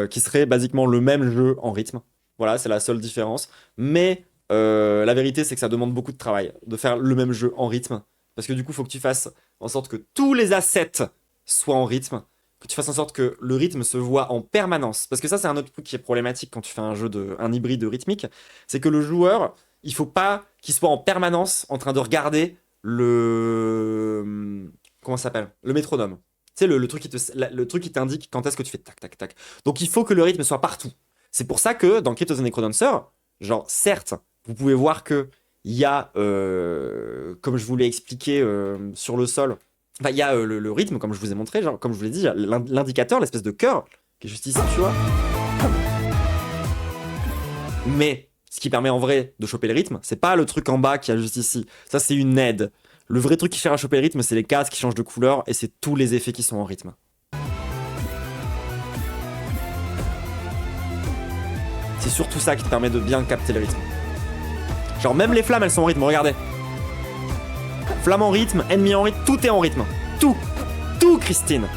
qui serait basiquement le même jeu en rythme. Voilà, c'est la seule différence. Mais la vérité, c'est que ça demande beaucoup de travail de faire le même jeu en rythme. Parce que du coup, il faut que tu fasses en sorte que tous les assets soient en rythme. Que tu fasses en sorte que le rythme se voit en permanence. Parce que ça, c'est un autre truc qui est problématique quand tu fais un hybride rythmique. C'est que le joueur, il faut pas qu'il soit en permanence en train de regarder le... Comment ça s'appelle? Le métronome. Tu sais, le truc qui t'indique quand est-ce que tu fais tac, tac, tac. Donc il faut que le rythme soit partout. C'est pour ça que dans Crypt of the Necrodancer, genre, certes, vous pouvez voir que il y a, comme je vous l'ai expliqué sur le sol, enfin, il y a le rythme, comme je vous ai montré, genre, comme je vous l'ai dit, il y a l'indicateur, l'espèce de cœur, qui est juste ici, tu vois. Mais ce qui permet en vrai de choper le rythme, c'est pas le truc en bas qui a juste ici. Ça, c'est une aide. Le vrai truc qui sert à choper le rythme, c'est les cases qui changent de couleur et c'est tous les effets qui sont en rythme. C'est surtout ça qui te permet de bien capter le rythme. Genre même les flammes, elles sont en rythme, regardez. Flamme en rythme, ennemi en rythme, tout est en rythme. Tout, Christine.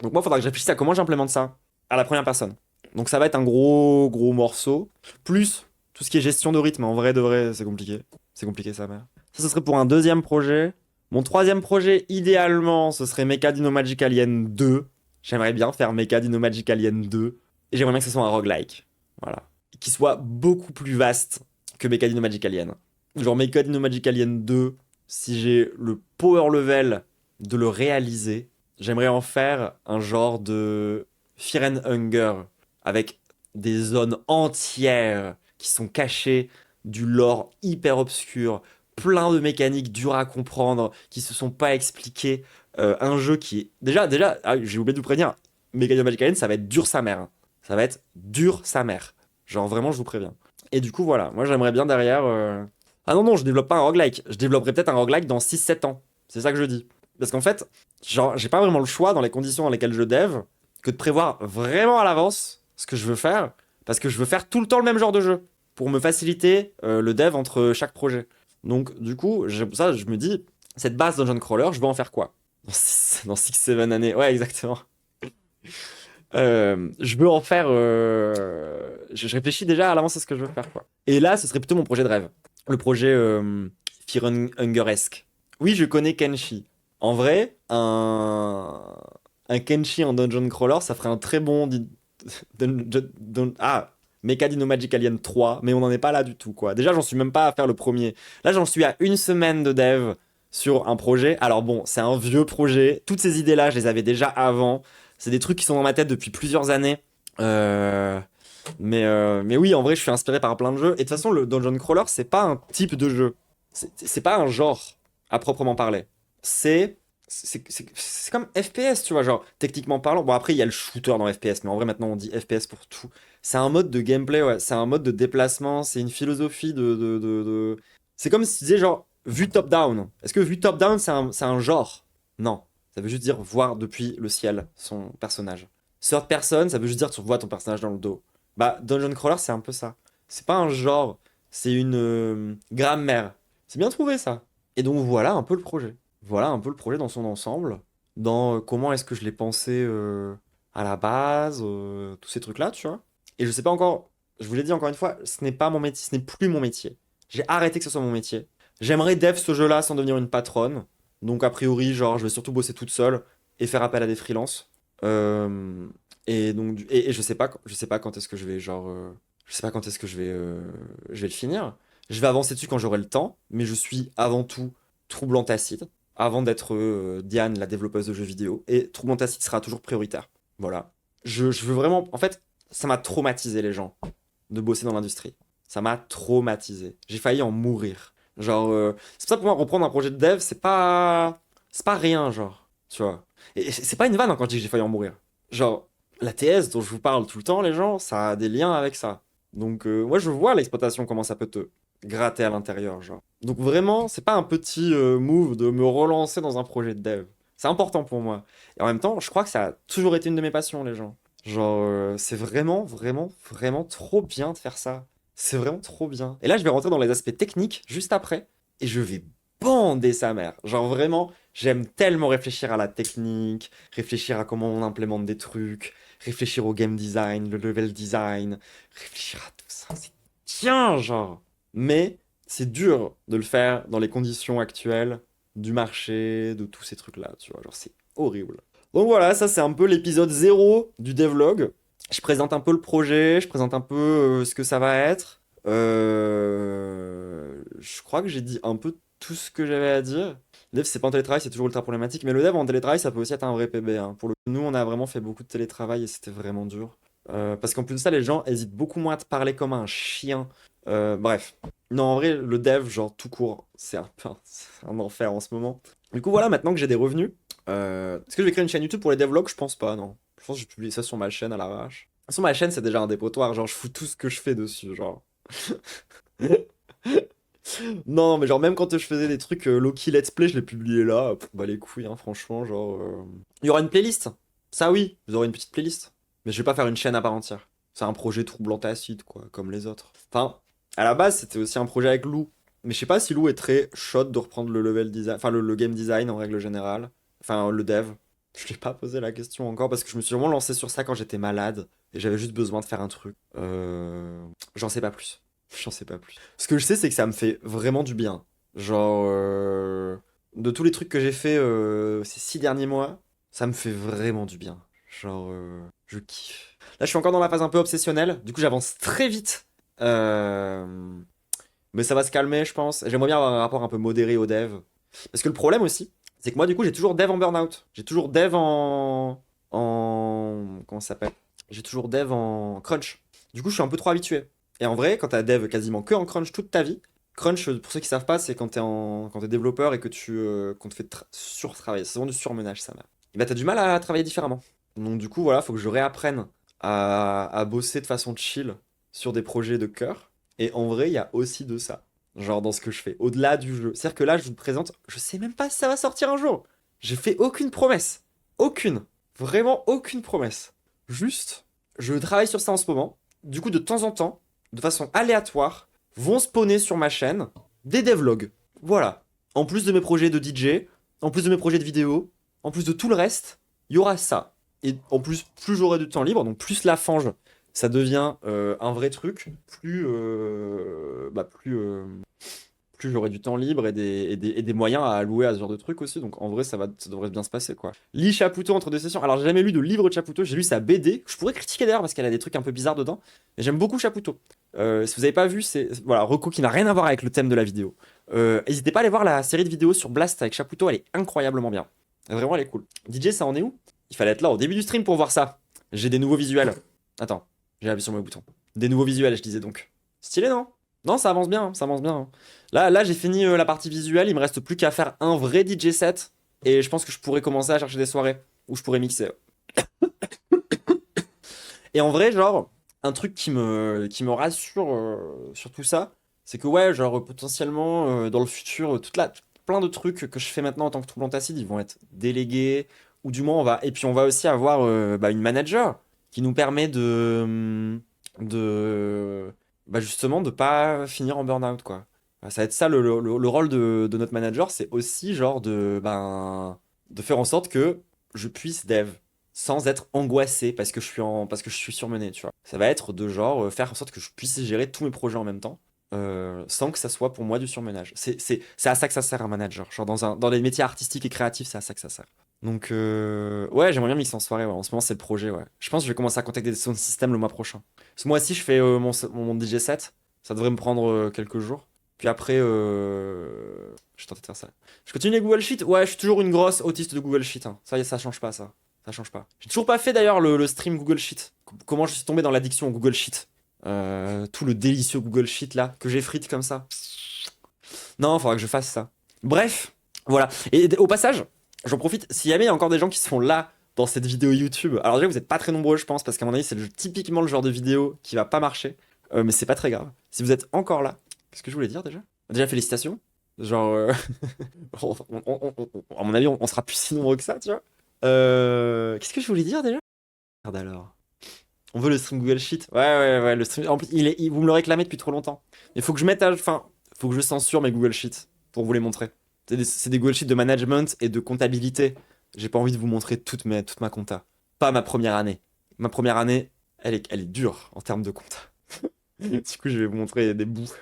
Donc moi, il faudra que je réfléchisse à comment j'implémente ça à la première personne. Donc ça va être un gros morceau. Plus tout ce qui est gestion de rythme. En vrai, de vrai, c'est compliqué. C'est compliqué, ça, mère. Ça, ce serait pour un deuxième projet. Mon troisième projet, idéalement, ce serait Mecha Dino Magic Alien 2. J'aimerais bien faire Mecha Dino Magic Alien 2. Et j'aimerais bien que ce soit un roguelike. Voilà. Qui soit beaucoup plus vaste que Mecha Dino Magic Alien. Genre Mecha Dino Magic Alien 2, si j'ai le power level de le réaliser, j'aimerais en faire un genre de Fear and Hunger avec des zones entières qui sont cachées, du lore hyper obscur, plein de mécaniques dures à comprendre, qui se sont pas expliquées. Un jeu qui est... Déjà, j'ai oublié de vous prévenir, Mecha Dino Magic Alien, ça va être dur sa mère. Ça va être dur sa mère. Genre vraiment, je vous préviens. Et du coup, voilà, moi j'aimerais bien derrière... Ah non, je développe pas un roguelike. Je développerai peut-être un roguelike dans 6-7 ans. C'est ça que je dis. Parce qu'en fait, genre, j'ai pas vraiment le choix dans les conditions dans lesquelles je dev que de prévoir vraiment à l'avance ce que je veux faire. Parce que je veux faire tout le temps le même genre de jeu. Pour me faciliter le dev entre chaque projet. Donc, du coup, je me dis, cette base Dungeon Crawler, je veux en faire quoi? Dans 6-7 années. Ouais, exactement. Je veux en faire... Je réfléchis déjà à l'avance à ce que je veux faire, quoi. Et là, ce serait plutôt mon projet de rêve. Le projet Fear and Hunger-esque. Oui, je connais Kenshi. En vrai, un Kenshi en Dungeon Crawler, ça ferait un très bon... Mecha Dino Magic Alien 3, mais on n'en est pas là du tout, quoi. Déjà, j'en suis même pas à faire le premier. Là, j'en suis à une semaine de dev sur un projet. Alors bon, c'est un vieux projet. Toutes ces idées-là, je les avais déjà avant. C'est des trucs qui sont dans ma tête depuis plusieurs années. Mais oui, en vrai, je suis inspiré par plein de jeux. Et de toute façon, le Dungeon Crawler, c'est pas un type de jeu. C'est pas un genre, à proprement parler. C'est c'est comme FPS, tu vois, genre, techniquement parlant. Bon, après, il y a le shooter dans FPS, mais en vrai, maintenant, on dit FPS pour tout. C'est un mode de gameplay, ouais, c'est un mode de déplacement, c'est une philosophie C'est comme si tu disais, genre, vue top-down. Est-ce que vue top-down, c'est un genre? Non. Ça veut juste dire voir depuis le ciel son personnage. Third person, ça veut juste dire tu vois ton personnage dans le dos. Bah, Dungeon Crawler, c'est un peu ça. C'est pas un genre, c'est une grammaire. C'est bien trouvé, ça. Et donc, voilà un peu le projet. Voilà un peu le projet dans son ensemble, dans comment est-ce que je l'ai pensé à la base, tous ces trucs-là, tu vois. Et je sais pas encore, je vous l'ai dit encore une fois, ce n'est pas mon métier, ce n'est plus mon métier. J'ai arrêté que ce soit mon métier. J'aimerais dev ce jeu-là sans devenir une patronne. Donc a priori, genre, je vais surtout bosser toute seule et faire appel à des freelances. Euh, et donc, et je sais pas quand est-ce que je vais, genre, je sais pas quand est-ce que je vais le finir. Je vais avancer dessus quand j'aurai le temps, mais je suis avant tout troublant acide avant d'être Diane, la développeuse de jeux vidéo. Et Troublant Tacite sera toujours prioritaire. Voilà. Je veux vraiment. En fait, ça m'a traumatisé les gens de bosser dans l'industrie. Ça m'a traumatisé. J'ai failli en mourir. Genre, c'est pour ça pour moi reprendre un projet de dev, c'est pas rien, genre. Tu vois. Et c'est pas une vanne hein, quand je dis que j'ai failli en mourir. Genre, la TS dont je vous parle tout le temps, les gens, ça a des liens avec ça. Donc, moi, je vois l'exploitation, comment ça peut te gratter à l'intérieur, genre. Donc, vraiment, c'est pas un petit move de me relancer dans un projet de dev. C'est important pour moi. Et en même temps, je crois que ça a toujours été une de mes passions, les gens. Genre, c'est vraiment, vraiment, vraiment trop bien de faire ça. C'est vraiment trop bien. Et là, je vais rentrer dans les aspects techniques juste après. Et je vais bander sa mère. Genre, vraiment, j'aime tellement réfléchir à la technique, réfléchir à comment on implémente des trucs, réfléchir au game design, le level design, réfléchir à tout ça. C'est bien, genre. Mais c'est dur de le faire dans les conditions actuelles du marché, de tous ces trucs-là, tu vois. Genre, c'est horrible. Donc voilà, ça c'est un peu l'épisode zéro du devlog. Je présente un peu le projet, je présente un peu ce que ça va être. Je crois que j'ai dit un peu tout ce que j'avais à dire. Le dev, c'est pas en télétravail, c'est toujours ultra problématique. Mais le dev en télétravail, ça peut aussi être un vrai PB, hein. Pour le coup, nous, on a vraiment fait beaucoup de télétravail et c'était vraiment dur. Parce qu'en plus de ça, les gens hésitent beaucoup moins à te parler comme un chien. Bref. Non, en vrai, le dev, genre tout court, c'est un enfer en ce moment. Du coup, voilà, maintenant que j'ai des revenus, est-ce que je vais créer une chaîne YouTube pour les devlogs? Je pense pas, non. Je pense que je vais publier ça sur ma chaîne à l'arrache. Sur ma chaîne, c'est déjà un dépotoir, genre je fous tout ce que je fais dessus, genre. Non, mais genre même quand je faisais des trucs Loki Let's Play, je les publiais là, bah les couilles, hein, franchement, genre... Il y aura une playlist, ça oui, vous aurez une petite playlist. Mais je vais pas faire une chaîne à part entière. C'est un projet troublant tacite, quoi, comme les autres. Enfin, à la base, c'était aussi un projet avec Lou. Mais je sais pas si Lou est très chaud de reprendre le level design, enfin le game design en règle générale. Enfin, le dev. Je l'ai pas posé la question encore parce que je me suis vraiment lancé sur ça quand j'étais malade et j'avais juste besoin de faire un truc. J'en sais pas plus. J'en sais pas plus. Ce que je sais, c'est que ça me fait vraiment du bien. Genre, de tous les trucs que j'ai fait ces 6 derniers mois, ça me fait vraiment du bien. Genre, je kiffe. Là, je suis encore dans la phase un peu obsessionnelle. Du coup, j'avance très vite. Euh, mais ça va se calmer, je pense. J'aimerais bien avoir un rapport un peu modéré au dev. Parce que le problème aussi, c'est que moi, du coup, j'ai toujours dev en burn-out. J'ai toujours dev en... Comment ça s'appelle? J'ai toujours dev en crunch. Du coup, je suis un peu trop habitué. Et en vrai, quand t'as dev quasiment que en crunch toute ta vie, crunch, pour ceux qui savent pas, c'est quand t'es développeur et que qu'on te fait surtravailler. C'est vraiment du surmenage, ça. Et bah, t'as du mal à travailler différemment. Donc, du coup, voilà, faut que je réapprenne à bosser de façon chill sur des projets de cœur. Et en vrai, il y a aussi de ça. Genre dans ce que je fais, au-delà du jeu. C'est-à-dire que là, je vous présente, je sais même pas si ça va sortir un jour. J'ai fait aucune promesse. Aucune. Vraiment aucune promesse. Juste, je travaille sur ça en ce moment. Du coup, de temps en temps, de façon aléatoire, vont spawner sur ma chaîne des devlogs. Voilà. En plus de mes projets de DJ, en plus de mes projets de vidéo, en plus de tout le reste, il y aura ça. Et en plus, plus j'aurai du temps libre, donc plus la fange, ça devient un vrai truc, plus j'aurai du temps libre et des moyens à allouer à ce genre de truc aussi. Donc en vrai, ça devrait bien se passer, quoi. Lis Chapoutot entre deux sessions. Alors, j'ai jamais lu de livre de Chapoutot, j'ai lu sa BD, que je pourrais critiquer d'ailleurs parce qu'elle a des trucs un peu bizarres dedans. Mais j'aime beaucoup Chapoutot. Si vous avez pas vu, c'est voilà, Reco qui n'a rien à voir avec le thème de la vidéo. N'hésitez pas à aller voir la série de vidéos sur Blast avec Chapoutot, elle est incroyablement bien. Vraiment, elle est cool. DJ, ça en est où? Il fallait être là au début du stream pour voir ça. J'ai des nouveaux visuels. Attends, j'ai appuyé sur mon bouton. Des nouveaux visuels, je disais donc. Stylé, non? Non, ça avance bien, ça avance bien. Là j'ai fini la partie visuelle, il me reste plus qu'à faire un vrai DJ set Et je pense que je pourrais commencer à chercher des soirées où je pourrais mixer. Et en vrai, genre, un truc qui me rassure sur tout ça, c'est que ouais, genre, potentiellement, dans le futur, plein de trucs que je fais maintenant en tant que troublante acide, ils vont être délégués, ou du moins, et puis on va aussi avoir une manager qui nous permet de, justement, de pas finir en burn-out, quoi. Ça va être ça le rôle de notre manager, c'est aussi genre de faire en sorte que je puisse dev sans être angoissé parce que je suis surmené, tu vois. Ça va être de genre faire en sorte que je puisse gérer tous mes projets en même temps sans que ça soit pour moi du surmenage. C'est à ça que ça sert un manager. Genre dans les métiers artistiques et créatifs, c'est à ça que ça sert. Donc ouais, j'aimerais bien mixer en soirée, ouais. En ce moment, c'est le projet, ouais. Je pense que je vais commencer à contacter des sound systems le mois prochain. Ce mois-ci, je fais mon DJ set. Ça devrait me prendre quelques jours. Puis après, je vais tenter de faire ça. Je continue les Google Sheet. Ouais, je suis toujours une grosse autiste de Google Sheet, hein. Ça y est, ça change pas, ça. Ça change pas. J'ai toujours pas fait d'ailleurs le stream Google Sheet. Comment je suis tombé dans l'addiction au Google Sheet. Tout le délicieux Google Sheet là, que j'effrite comme ça. Non, faudra que je fasse ça. Bref, voilà. Et au passage, j'en profite, s'il y avait encore des gens qui sont là dans cette vidéo YouTube, alors déjà vous êtes pas très nombreux je pense, parce qu'à mon avis c'est typiquement le genre de vidéo qui va pas marcher, mais c'est pas très grave. Si vous êtes encore là, qu'est-ce que je voulais dire déjà? Déjà félicitations. Genre, à mon avis on sera plus si nombreux que ça, tu vois. Qu'est-ce que je voulais dire déjà? Merde alors. On veut le stream Google Sheet. Ouais, le stream. En plus, vous me le réclamez depuis trop longtemps. Il faut que je mette enfin, faut que je censure mes Google Sheets pour vous les montrer. C'est des Google Sheets de management et de comptabilité. J'ai pas envie de vous montrer toute ma compta. Pas ma première année. Ma première année, elle est dure en termes de compta. Du coup, je vais vous montrer des bouts.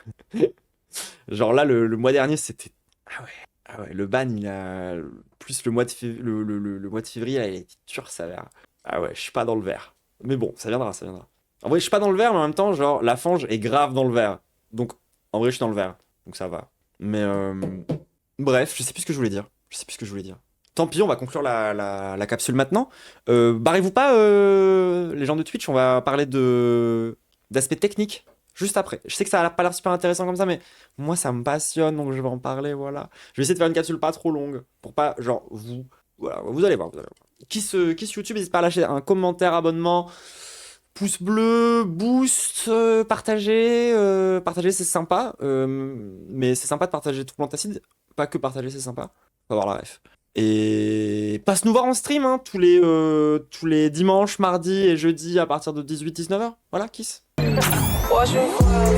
Genre là, le mois dernier, c'était. Ah ouais. Ah ouais, le ban, il a. Plus le mois de, le mois de février, là, il est dur, ça va. Ah ouais, je suis pas dans le vert. Mais bon, ça viendra, ça viendra. En vrai, je suis pas dans le vert, mais en même temps, genre, la fange est grave dans le vert. Donc, en vrai, je suis dans le vert. Donc ça va. Mais bref, je sais plus ce que je voulais dire. Je sais plus ce que je voulais dire. Tant pis, on va conclure la capsule maintenant. Barrez-vous pas, les gens de Twitch, on va parler d'aspects techniques juste après. Je sais que ça a pas l'air super intéressant comme ça, mais moi, ça me passionne, donc je vais en parler, voilà. Je vais essayer de faire une capsule pas trop longue, pour pas, genre, voilà, vous allez voir, vous allez voir. Qui se YouTube, n'hésite pas à lâcher un commentaire, abonnement, pouce bleu, boost, partager. Partager, c'est sympa, mais c'est sympa de partager tout Plantacide. Pas que partager, c'est sympa. Faut avoir la ref. Et passe nous voir en stream, hein, tous les dimanches, mardis et jeudis à partir de 18-19h. Voilà, kiss. Watch me fly.